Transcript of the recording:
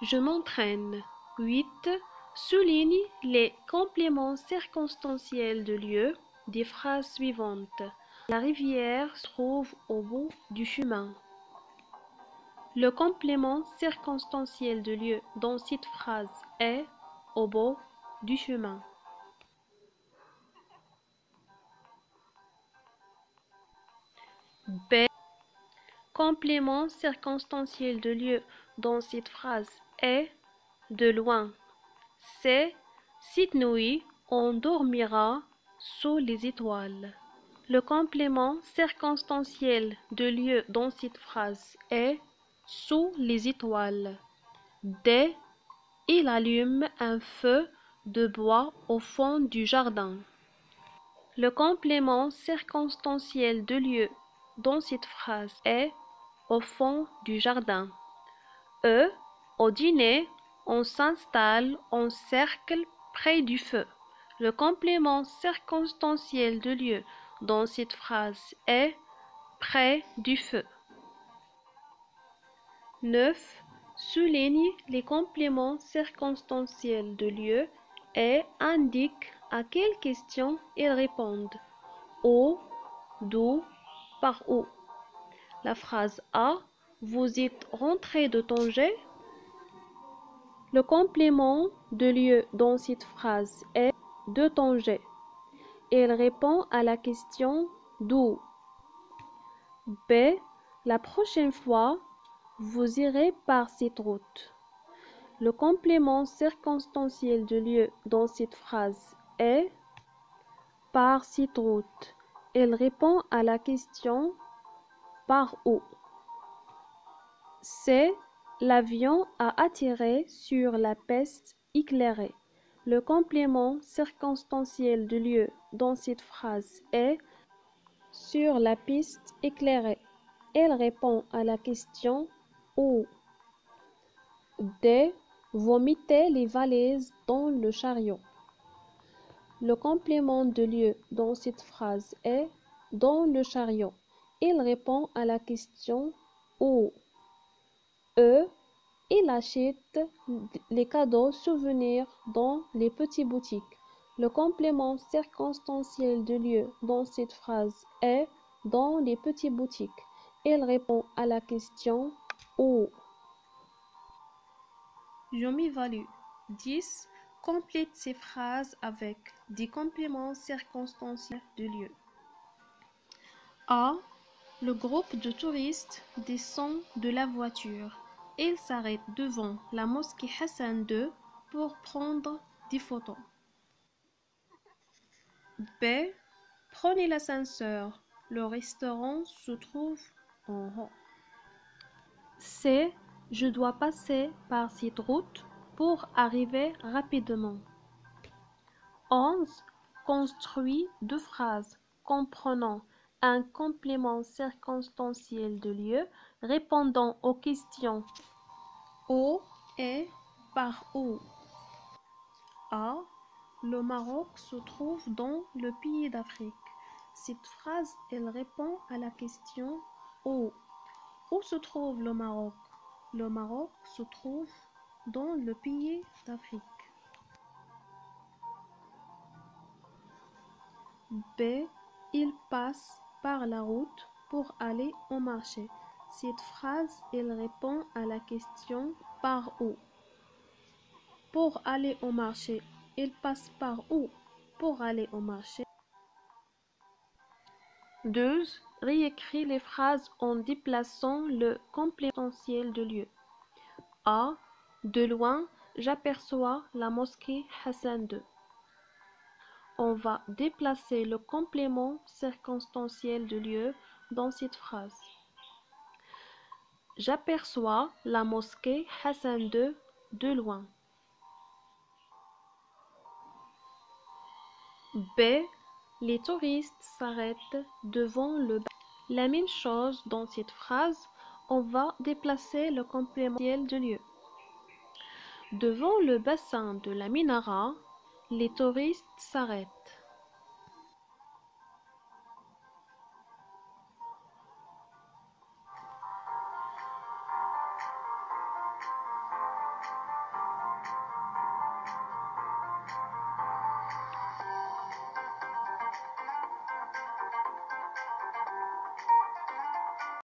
Je m'entraîne. 8. Souligne les compléments circonstanciels de lieu des phrases suivantes. La rivière se trouve au bout du chemin. Le complément circonstanciel de lieu dans cette phrase est au bout du chemin. B. Complément circonstanciel de lieu dans cette phrase est de loin. C. Cette nuit, on dormira sous les étoiles. Le complément circonstanciel de lieu dans cette phrase est sous les étoiles. D. Il allume un feu de bois au fond du jardin. Le complément circonstanciel de lieu dans cette phrase est au fond du jardin. E. Au dîner, on s'installe en cercle près du feu. Le complément circonstanciel de lieu dans cette phrase est près du feu. 9. Souligne les compléments circonstanciels de lieu et indique à quelle question ils répondent. Où, d'où, par où. La phrase A. Vous êtes rentré de Tanger? Le complément de lieu dans cette phrase est de Tanger. Il répond à la question d'où. B. La prochaine fois, vous irez par cette route. Le complément circonstanciel de lieu dans cette phrase est par cette route. Il répond à la question par où. C. L'avion a atterri sur la piste éclairée. Le complément circonstanciel de lieu dans cette phrase est sur la piste éclairée. Elle répond à la question où. D. Vous mettez les valises dans le chariot. Le complément de lieu dans cette phrase est dans le chariot. Il répond à la question où. E. Il achète les cadeaux souvenirs dans les petites boutiques. Le complément circonstanciel de lieu dans cette phrase est dans les petites boutiques. Il répond à la question où. Je m'évalue. 10. Complète ces phrases avec des compléments circonstanciels de lieu. A. Le groupe de touristes descend de la voiture. Il s'arrête devant la mosquée Hassan II pour prendre des photos. B. Prenez l'ascenseur. Le restaurant se trouve en haut. C. Je dois passer par cette route pour arriver rapidement. 11. Construis deux phrases comprenant un complément circonstanciel de lieu répondant aux questions où et par où. A. Le Maroc se trouve dans le pays d'Afrique. Cette phrase, elle répond à la question où. Où se trouve le Maroc? Le Maroc se trouve dans le pays d'Afrique. B. Il passe par la route pour aller au marché. Cette phrase, elle répond à la question par où. Pour aller au marché, il passe par où? Pour aller au marché. 12. Réécris les phrases en déplaçant le complément circonstanciel de lieu. A. De loin, j'aperçois la mosquée Hassan II. On va déplacer le complément circonstanciel de lieu dans cette phrase. J'aperçois la mosquée Hassan II de loin. B. Les touristes s'arrêtent devant le bassin. La même chose dans cette phrase, on va déplacer le complément de lieu. Devant le bassin de la Minara, les touristes s'arrêtent.